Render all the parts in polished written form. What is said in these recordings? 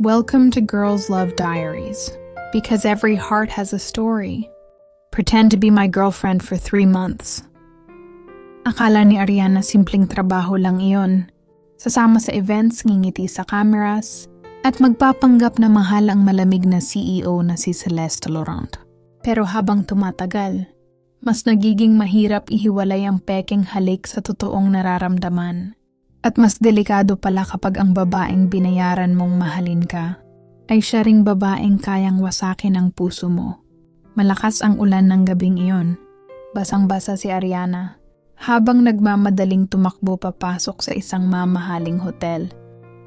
Welcome to Girls Love Diaries, because every heart has a story. Pretend to be my girlfriend for 3 months. Akala ni Ariana simpleng trabaho lang iyon. Sasama sa events, ngingiti sa cameras, at magpapanggap na mahal ang malamig na CEO na si Celeste Laurent. Pero habang tumatagal, mas nagiging mahirap ihiwalay ang pekeng halik sa totoong nararamdaman. At mas delikado pala kapag ang babaeng binayaran mong mahalin ka ay siya ring babaeng kayang wasakin ang puso mo. Malakas ang ulan ng gabing iyon. Basang-basa si Ariana habang nagmamadaling tumakbo papasok sa isang mamahaling hotel.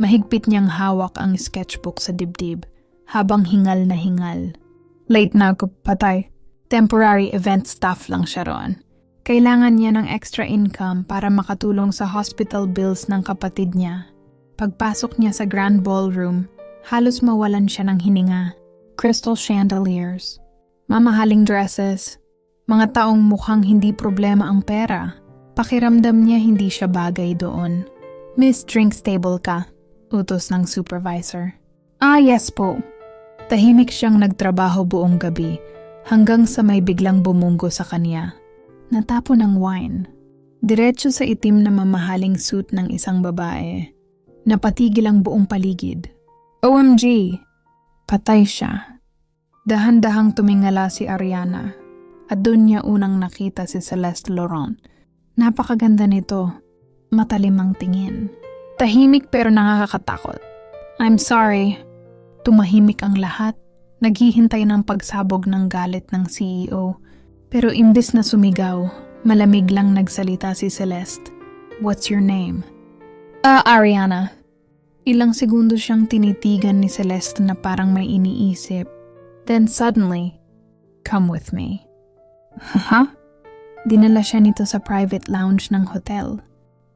Mahigpit niyang hawak ang sketchbook sa dibdib habang hingal na hingal. Late na ako, patay. Temporary event staff lang siya roon. Kailangan niya ng extra income para makatulong sa hospital bills ng kapatid niya. Pagpasok niya sa grand ballroom, halos mawalan siya ng hininga. Crystal chandeliers, mamahaling dresses, mga taong mukhang hindi problema ang pera. Pakiramdam niya hindi siya bagay doon. Miss, drinks table ka, utos ng supervisor. Ah, yes po. Tahimik siyang nagtrabaho buong gabi hanggang sa may biglang bumunggo sa kanya. Natapon ng wine. Diretso sa itim na mamahaling suit ng isang babae. Napatigil ang buong paligid. OMG! Patay siya. Dahan-dahang tumingala si Ariana at doon niya unang nakita si Celeste Laurent. Napakaganda nito. Matalimang tingin. Tahimik pero nakakatakot. I'm sorry. Tumahimik ang lahat. Naghihintay ng pagsabog ng galit ng CEO. Pero imbes na sumigaw, malamig lang nagsalita si Celeste. What's your name? Ariana. Ilang segundo siyang tinitigan ni Celeste na parang may iniisip. Then suddenly, come with me. Huh? Dinala siya nito sa private lounge ng hotel.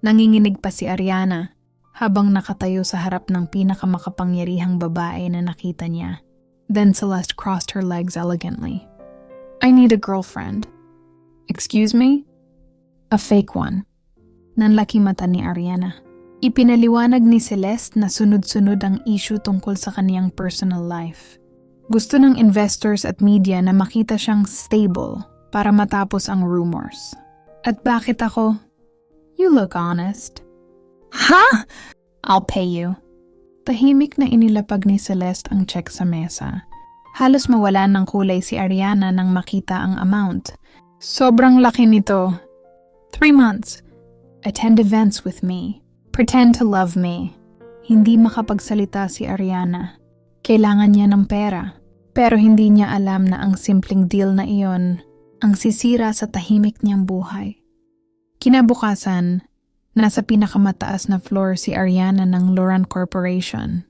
Nanginginig pa si Ariana habang nakatayo sa harap ng pinakamakapangyarihang babae na nakita niya. Then Celeste crossed her legs elegantly. I need a girlfriend. Excuse me? A fake one. Nanlaki mata ni Ariana. Ipinaliwanag ni Celeste na sunod-sunod ang issue tungkol sa kaniyang personal life. Gusto ng investors at media na makita siyang stable para matapos ang rumors. At bakit ako? You look honest. Ha? I'll pay you. Tahimik na inilapag ni Celeste ang check sa mesa. Halos mawalan ng kulay si Ariana nang makita ang amount. Sobrang laki nito. 3 months. Attend events with me. Pretend to love me. Hindi makapagsalita si Ariana. Kailangan niya ng pera. Pero hindi niya alam na ang simpleng deal na iyon ang sisira sa tahimik niyang buhay. Kinabukasan, nasa pinakamataas na floor si Ariana ng Laurent Corporation.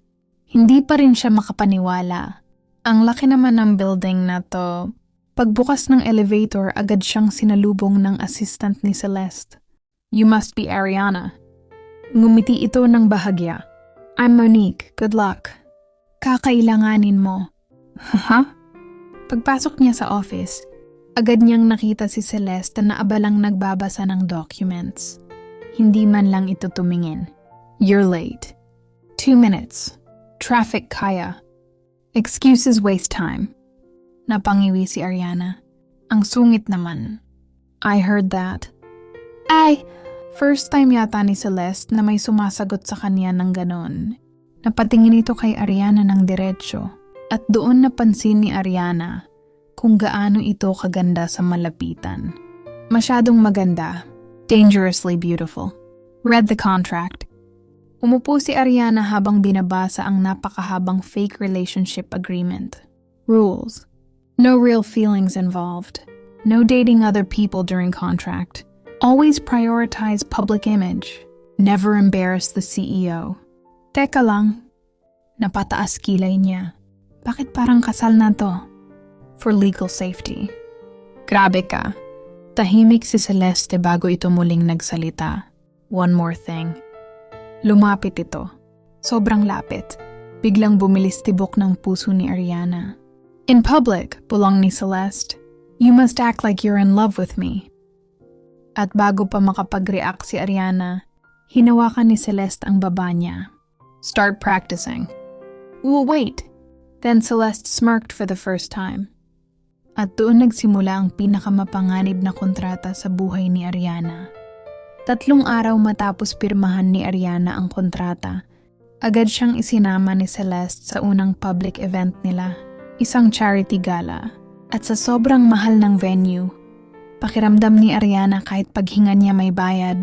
Hindi pa rin siya makapaniwala. Ang laki naman ng building na to. Pagbukas ng elevator, agad siyang sinalubong ng assistant ni Celeste. You must be Ariana. Ngumiti ito ng bahagya. I'm Monique. Good luck. Kakailanganin mo. Haha? Pagpasok niya sa office, agad niyang nakita si Celeste na naabalang nagbabasa ng documents. Hindi man lang ito tumingin. You're late. 2 minutes. Traffic kaya. Excuses waste time. Napangiwi si Ariana. Ang sungit naman. I heard that. Ay, first time yata ni Celeste na may sumasagot sa kanya ng ganon. Napatingin ito kay Ariana ng diretsyo at doon napansin ni Ariana kung gaano ito kaganda sa malapitan. Masyadong maganda. Dangerously beautiful. Read the contract. Umupo si Ariana habang binabasa ang napakahabang fake relationship agreement. Rules. No real feelings involved. No dating other people during contract. Always prioritize public image. Never embarrass the CEO. Teka lang. Napataas kilay niya. Bakit parang kasal na to? For legal safety. Grabe ka. Tahimik si Celeste bago ito muling nagsalita. One more thing. Lumapit ito. Sobrang lapit. Biglang bumilis tibok ng puso ni Ariana. In public, bulong ni Celeste, you must act like you're in love with me. At bago pa makapag-react si Ariana, hinawakan ni Celeste ang baba niya. Start practicing. Well, wait. Then Celeste smirked for the first time. At doon nagsimula ang pinakamapanganib na kontrata sa buhay ni Ariana. 3 araw matapos pirmahan ni Ariana ang kontrata, agad siyang isinama ni Celeste sa unang public event nila, isang charity gala. At sa sobrang mahal ng venue, pakiramdam ni Ariana kahit paghinga niya may bayad.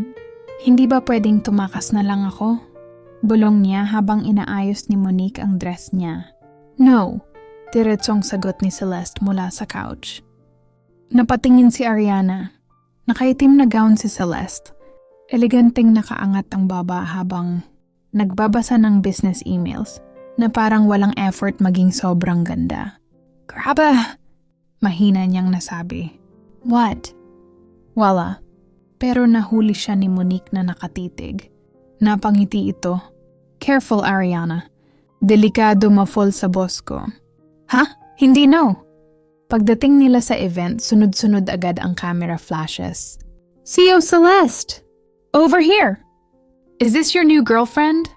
Hindi ba pwedeng tumakas na lang ako? Bulong niya habang inaayos ni Monique ang dress niya. No, diretsong sagot ni Celeste mula sa couch. Napatingin si Ariana. Nakaitim na gown si Celeste. Eleganteng nakaangat ang baba habang nagbabasa ng business emails na parang walang effort maging sobrang ganda. Grabe! Mahina niyang nasabi. What? Wala. Pero nahuli siya ni Monique na nakatitig. Napangiti ito. Careful, Ariana. Delikado ma-fall sa boss ko. Ha? Hindi no. Pagdating nila sa event, sunod-sunod agad ang camera flashes. CO Celeste! Over here! Is this your new girlfriend?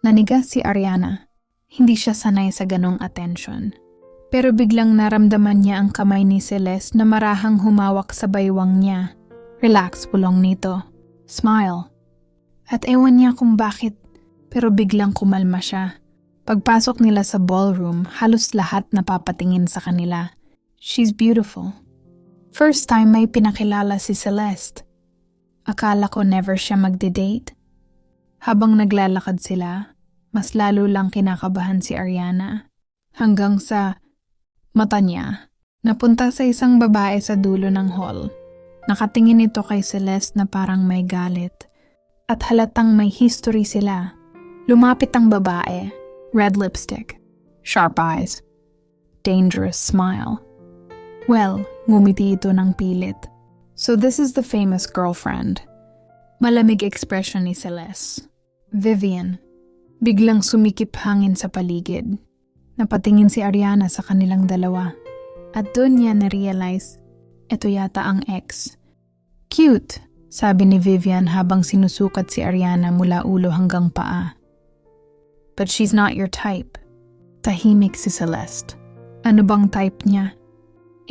Naniga si Ariana. Hindi siya sanay sa ganong attention. Pero biglang naramdaman niya ang kamay ni Celeste na marahang humawak sa baywang niya. Relax, bulong nito. Smile. At ewan niya kung bakit, pero biglang kumalma siya. Pagpasok nila sa ballroom, halos lahat napapatingin sa kanila. She's beautiful. First time may pinakilala si Celeste. Akala ko never siya magde-date. Habang naglalakad sila, mas lalo lang kinakabahan si Ariana. Hanggang sa mata niya, napunta sa isang babae sa dulo ng hall. Nakatingin ito kay Celeste na parang may galit. At halatang may history sila. Lumapit ang babae. Red lipstick. Sharp eyes. Dangerous smile. Well, ngumiti ito ng pilit. So this is the famous girlfriend. Malamig expression ni Celeste. Vivian. Biglang sumikip hangin sa paligid. Napatingin si Ariana sa kanilang dalawa. At doon niya na-realize, ito yata ang ex. Cute, sabi ni Vivian habang sinusukat si Ariana mula ulo hanggang paa. But she's not your type. Tahimik si Celeste. Ano bang type niya?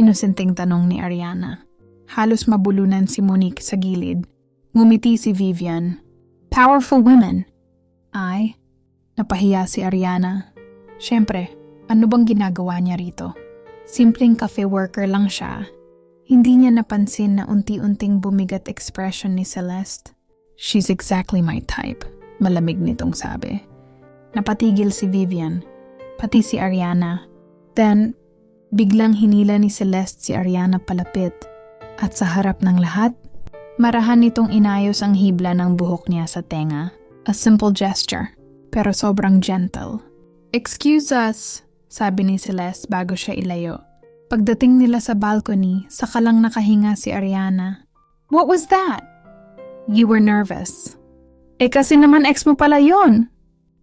Inosenteng tanong ni Ariana. Halos mabulunan si Monique sa gilid. Ngumiti si Vivian. Powerful women. Ay, napahiya si Ariana. Siyempre, ano bang ginagawa niya rito? Simpleng cafe worker lang siya. Hindi niya napansin na unti-unting bumigat expression ni Celeste. She's exactly my type, malamig nitong sabi. Napatigil si Vivian, pati si Ariana. Then, biglang hinila ni Celeste si Ariana palapit. At sa harap ng lahat, marahan nitong inayos ang hibla ng buhok niya sa tenga. A simple gesture, pero sobrang gentle. Excuse us, sabi ni Celeste bago siya ilayo. Pagdating nila sa balcony, saka lang nakahinga si Ariana. What was that? You were nervous. Kasi naman ex mo pala yun.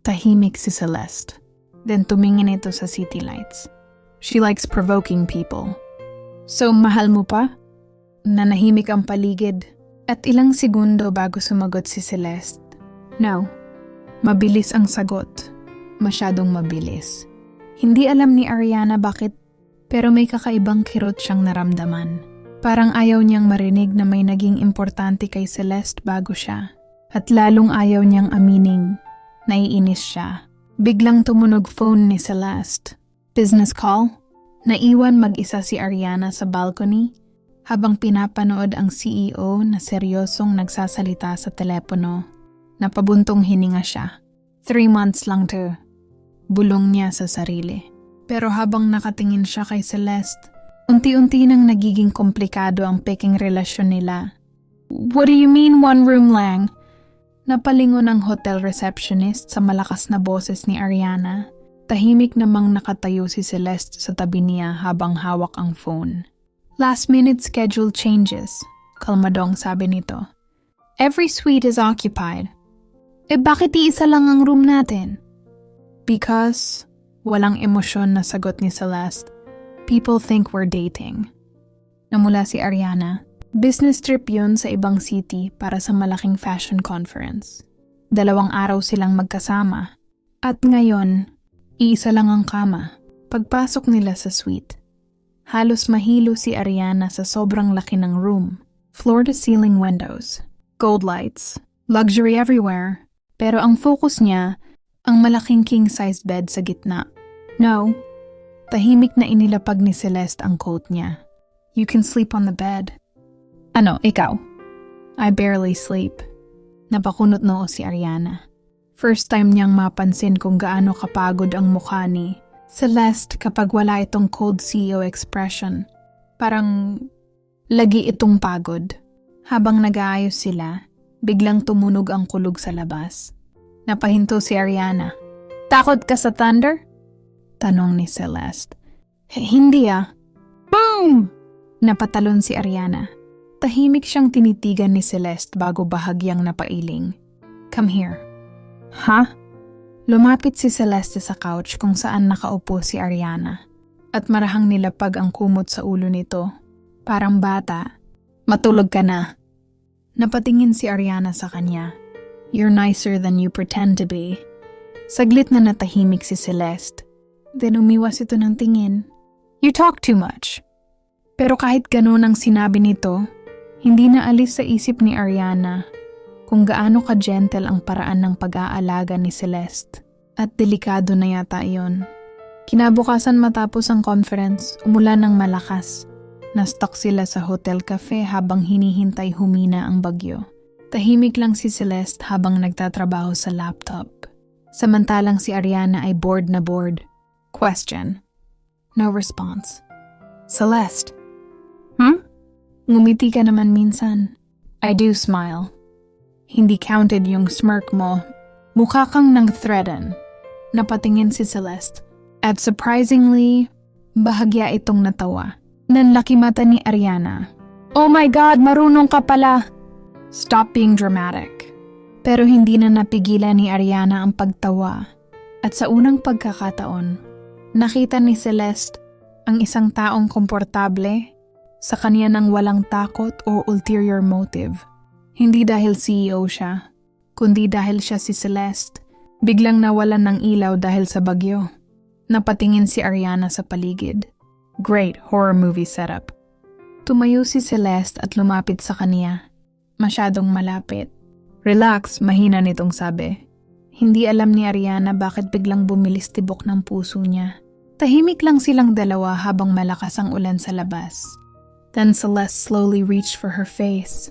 Tahimik si Celeste. Then tumingin ito sa city lights. She likes provoking people. So mahal mo pa? Nanahimik ang paligid. At ilang segundo bago sumagot si Celeste. No. Mabilis ang sagot. Masyadong mabilis. Hindi alam ni Ariana bakit, pero may kakaibang kirot siyang naramdaman. Parang ayaw niyang marinig na may naging importante kay Celeste bago siya. At lalong ayaw niyang amining. Naiinis siya. Biglang tumunog phone ni Celeste. Business call? Naiwan mag-isa si Ariana sa balcony habang pinapanood ang CEO na seryosong nagsasalita sa telepono. Napabuntong hininga siya. 3 months lang to. Bulong niya sa sarili. Pero habang nakatingin siya kay Celeste, unti-unti nang nagiging komplikado ang peking relasyon nila. What do you mean 1 room lang? Napalingon ang hotel receptionist sa malakas na boses ni Ariana. Tahimik namang nakatayo si Celeste sa tabi niya habang hawak ang phone. Last-minute schedule changes, kalmadong sabi nito. Every suite is occupied. Bakit iisa lang ang room natin? Because, walang emosyon na sagot ni Celeste. People think we're dating. Namula si Ariana. Business trip yun sa ibang city para sa malaking fashion conference. 2 araw silang magkasama. At ngayon, Iisa lang ang kama. Pagpasok nila sa suite, halos mahilo si Ariana sa sobrang laki ng room. Floor-to-ceiling windows, gold lights, luxury everywhere. Pero ang focus niya, ang malaking king-size bed sa gitna. No, tahimik na inilapag ni Celeste ang coat niya. You can sleep on the bed. Ano, ikaw? I barely sleep. Napakunot noo si Ariana. First time niyang mapansin kung gaano kapagod ang mukha ni Celeste kapag wala itong cold CEO expression. Parang lagi itong pagod. Habang nag-aayos sila, biglang tumunog ang kulog sa labas. Napahinto si Ariana. Takot ka sa thunder? Tanong ni Celeste. Hindi ah. Boom! Napatalon si Ariana. Tahimik siyang tinitigan ni Celeste bago bahagyang napailing. Come here. Ha? Lumapit si Celeste sa couch kung saan nakaupo si Ariana. At marahang nilapag ang kumot sa ulo nito. Parang bata. Matulog ka na. Napatingin si Ariana sa kanya. You're nicer than you pretend to be. Saglit na natahimik si Celeste. Then umiwas ito ng tingin. You talk too much. Pero kahit ganun ang sinabi nito, hindi na alis sa isip ni Ariana kung gaano ka-gentle ang paraan ng pag-aalaga ni Celeste. At delikado na yata iyon. Kinabukasan matapos ang conference, umulan ng malakas. Na-stuck sila sa hotel cafe habang hinihintay humina ang bagyo. Tahimik lang si Celeste habang nagtatrabaho sa laptop. Samantalang si Ariana ay bored na bored. Question. No response. Celeste. Ngumiti ka naman minsan. I do smile. Hindi counted yung smirk mo. Mukha kang nang-threaten. Napatingin si Celeste. At surprisingly, bahagya itong natawa. Nanlaki mata ni Ariana. Oh my God, marunong ka pala! Stop being dramatic. Pero hindi na napigilan ni Ariana ang pagtawa. At sa unang pagkakataon, nakita ni Celeste ang isang taong komportable sa kanya ng walang takot o ulterior motive. Hindi dahil CEO siya, kundi dahil siya si Celeste. Biglang nawalan ng ilaw dahil sa bagyo. Napatingin si Ariana sa paligid. Great horror movie setup. Tumayo si Celeste at lumapit sa kanya. Masyadong malapit. Relax, mahina nitong sabi. Hindi alam ni Ariana bakit biglang bumilis tibok ng puso niya. Tahimik lang silang dalawa habang malakas ang ulan sa labas. Then Celeste slowly reached for her face.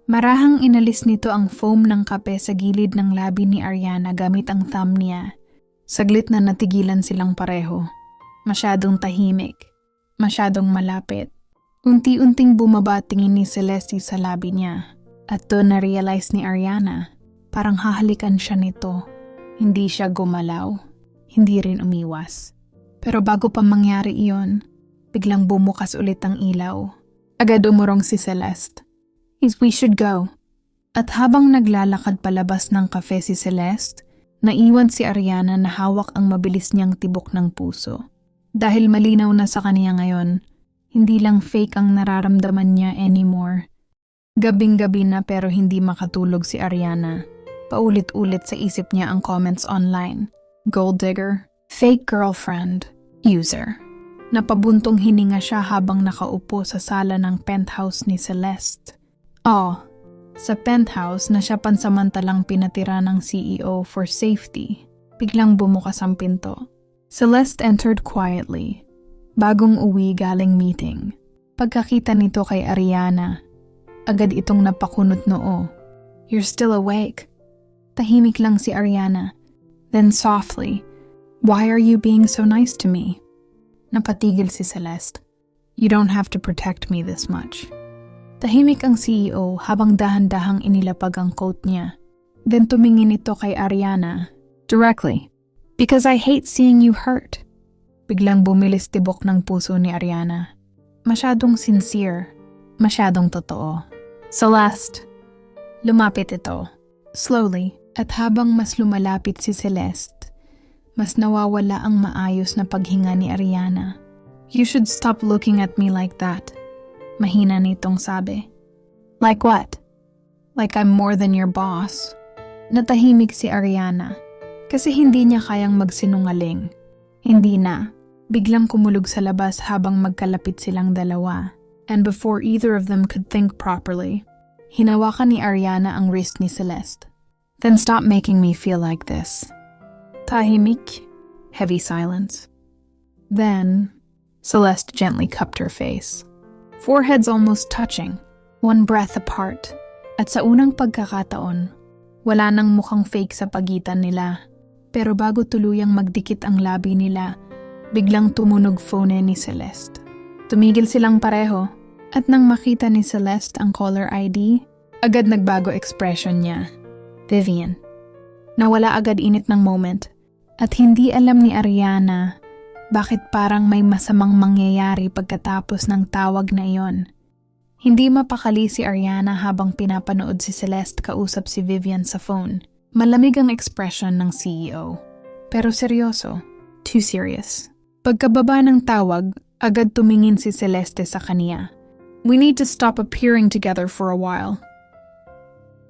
Marahang inalis nito ang foam ng kape sa gilid ng labi ni Ariana gamit ang thumb niya. Saglit na natigilan silang pareho. Masyadong tahimik. Masyadong malapit. Unti-unting bumaba tingin ni Celeste sa labi niya. At doon na-realize ni Ariana, parang hahalikan siya nito. Hindi siya gumalaw. Hindi rin umiwas. Pero bago pa mangyari iyon, biglang bumukas ulit ang ilaw. Agad umurong si Celeste. We should go. At habang naglalakad palabas ng cafe si Celeste, naiwan si Ariana na hawak ang mabilis niyang tibok ng puso. Dahil malinaw na sa kanya ngayon, hindi lang fake ang nararamdaman niya anymore. Gabing-gabi na pero hindi makatulog si Ariana. Paulit-ulit sa isip niya ang comments online. Gold digger, fake girlfriend, user. Napabuntong hininga siya habang nakaupo sa sala ng penthouse ni Celeste. Sa penthouse na siya pansamantalang pinatira ng CEO for safety, biglang bumukas ang pinto. Celeste entered quietly. Bagong uwi galing meeting. Pagkakita nito kay Ariana, agad itong napakunot noo. You're still awake. Tahimik lang si Ariana. Then softly, why are you being so nice to me? Napatigil si Celeste. You don't have to protect me this much. Tahimik ang CEO habang dahan-dahang inilapag ang coat niya. Then tumingin ito kay Ariana. Directly. Because I hate seeing you hurt. Biglang bumilis tibok ng puso ni Ariana. Masyadong sincere. Masyadong totoo. Celeste. Lumapit ito. Slowly. At habang mas lumalapit si Celeste, mas nawawala ang maayos na paghinga ni Ariana. You should stop looking at me like that. Mahina nitong sabi. Like what? Like I'm more than your boss. Natahimik si Ariana. Kasi hindi niya kayang magsinungaling. Hindi na. Biglang kumulog sa labas habang magkalapit silang dalawa. And before either of them could think properly, hinawakan ni Ariana ang wrist ni Celeste. Then stop making me feel like this. Tahimik, heavy silence. Then, Celeste gently cupped her face. Foreheads almost touching, one breath apart. At sa unang pagkakataon, wala nang mukhang fake sa pagitan nila. Pero bago tuluyang magdikit ang labi nila, biglang tumunog phone ni Celeste. Tumigil silang pareho, at nang makita ni Celeste ang caller ID, agad nagbago expression niya. Vivian. Nawala agad init ng moment, at hindi alam ni Ariana bakit parang may masamang mangyayari pagkatapos ng tawag na iyon. Hindi mapakali si Ariana habang pinapanood si Celeste kausap si Vivian sa phone. Malamig ang expression ng CEO. Pero seryoso. Too serious. Pagkababa ng tawag, agad tumingin si Celeste sa kaniya. We need to stop appearing together for a while.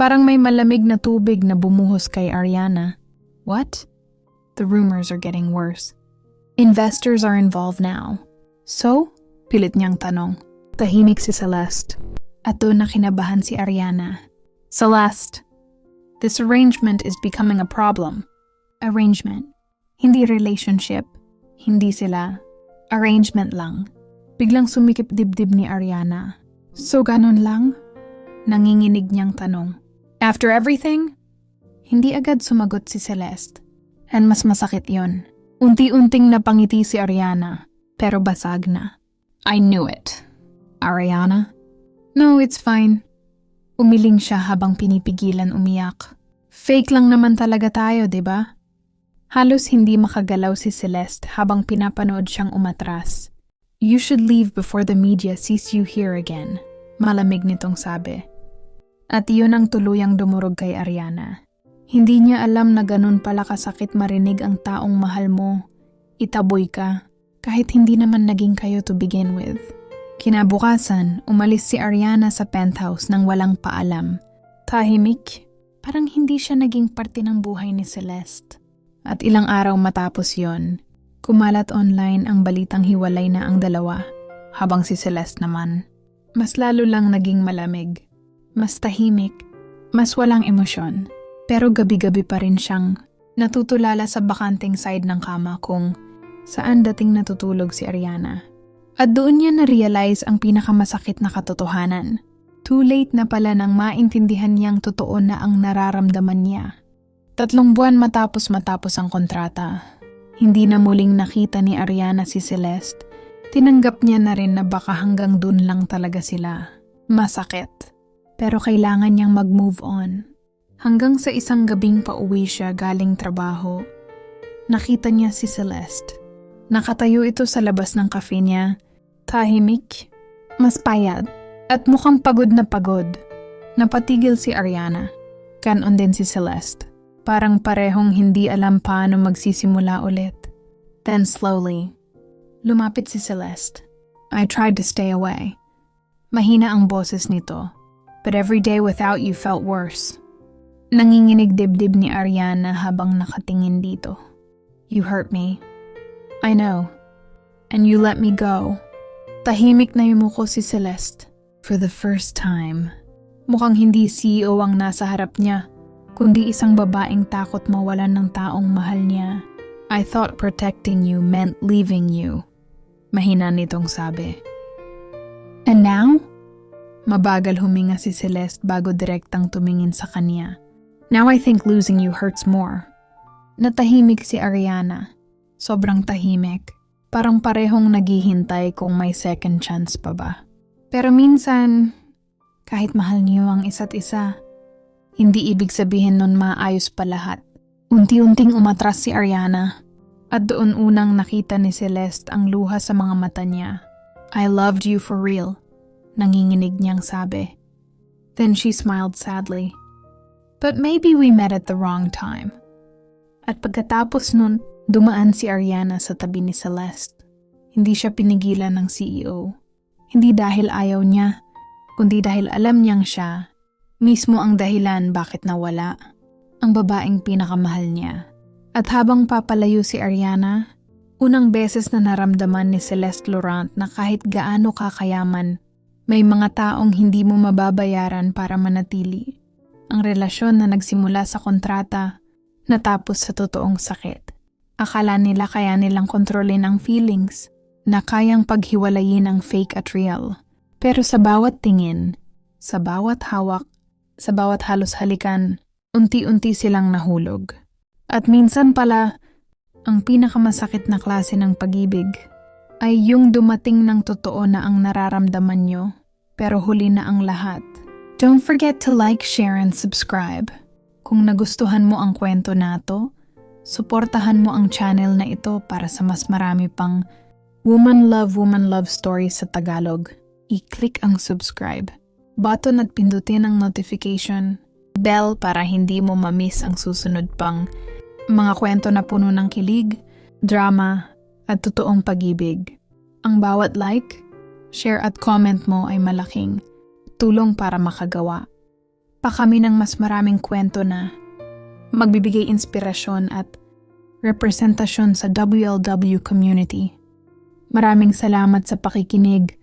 Parang may malamig na tubig na bumuhos kay Ariana. What? The rumors are getting worse. Investors are involved now. So? Pilit niyang tanong. Tahimik si Celeste. At doon na kinabahan si Ariana. Celeste, this arrangement is becoming a problem. Arrangement. Hindi relationship. Hindi sila. Arrangement lang. Biglang sumikip dibdib ni Ariana. So ganon lang? Nanginginig niyang tanong. After everything? Hindi agad sumagot si Celeste. And mas masakit yon. Unti-unting napangiti si Ariana, pero basag na. I knew it. Ariana? No, it's fine. Umiling siya habang pinipigilan umiyak. Fake lang naman talaga tayo, diba? Halos hindi makagalaw si Celeste habang pinapanood siyang umatras. You should leave before the media sees you here again. Malamig nitong sabi. At iyon ang tuluyang dumurog kay Ariana. Hindi niya alam na ganun pala kasakit marinig ang taong mahal mo. Itaboy ka, kahit hindi naman naging kayo to begin with. Kinabukasan, umalis si Ariana sa penthouse nang walang paalam. Tahimik, parang hindi siya naging parte ng buhay ni Celeste. At ilang araw matapos yon, kumalat online ang balitang hiwalay na ang dalawa, habang si Celeste naman, mas lalo lang naging malamig. Mas tahimik, mas walang emosyon. Pero gabi-gabi pa rin siyang natutulala sa bakanting side ng kama kung saan dating natutulog si Ariana. At doon niya na-realize ang pinakamasakit na katotohanan. Too late na pala nang maintindihan niyang totoo na ang nararamdaman niya. 3 buwan matapos ang kontrata. Hindi na muling nakita ni Ariana si Celeste. Tinanggap niya na rin na baka hanggang dun lang talaga sila. Masakit. Pero kailangan niyang mag-move on. Hanggang sa isang gabing pauwi siya galing trabaho, nakita niya si Celeste. Nakatayo ito sa labas ng cafe niya, tahimik, mas payat, at mukhang pagod na pagod. Napatigil si Ariana. Ganon din si Celeste. Parang parehong hindi alam paano magsisimula ulit. Then slowly, lumapit si Celeste. I tried to stay away. Mahina ang boses nito, but every day without you felt worse. Nanginginig dibdib ni Ariana habang nakatingin dito. You hurt me. I know. And you let me go. Tahimik na yumuko si Celeste. For the first time. Mukhang hindi CEO ang nasa harap niya, kundi isang babaeng takot mawalan ng taong mahal niya. I thought protecting you meant leaving you. Mahina nitong sabi. And now? Mabagal huminga si Celeste bago direktang tumingin sa kanya. Now I think losing you hurts more. Natahimik si Ariana. Sobrang tahimik. Parang parehong naghihintay kung may second chance pa ba. Pero minsan, kahit mahal niyo ang isa't isa, hindi ibig sabihin nun maayos pa lahat. Unti-unting umatras si Ariana. At doon unang nakita ni Celeste ang luha sa mga mata niya. I loved you for real. Nanginginig niyang sabi. Then she smiled sadly. But maybe we met at the wrong time. At pagkatapos nun, dumaan si Ariana sa tabi ni Celeste. Hindi siya pinigilan ng CEO. Hindi dahil ayaw niya, kundi dahil alam niyang siya, mismo ang dahilan bakit nawala ang babaeng pinakamahal niya. At habang papalayo si Ariana, unang beses na naramdaman ni Celeste Laurent na kahit gaano kakayaman, may mga taong hindi mo mababayaran para manatili. Ang relasyon na nagsimula sa kontrata, natapos sa totoong sakit. Akala nila kaya nilang kontrolin ang feelings, na kayang paghiwalayin ang fake at real. Pero sa bawat tingin, sa bawat hawak, sa bawat halos halikan, unti-unti silang nahulog. At minsan pala, ang pinakamasakit na klase ng pag-ibig ay yung dumating ng totoo na ang nararamdaman nyo, pero huli na ang lahat. Don't forget to like, share, and subscribe. Kung nagustuhan mo ang kwento nato, suportahan mo ang channel na ito para sa mas marami pang woman love stories sa Tagalog. I-click ang subscribe button at pindutin ang notification bell para hindi mo ma-miss ang susunod pang mga kwento na puno ng kilig, drama, at totoong pag-ibig. Ang bawat like, share at comment mo ay malaking tulong para makagawa pa kami ng mas maraming kwento na magbibigay inspirasyon at representasyon sa WLW community. Maraming salamat sa pakikinig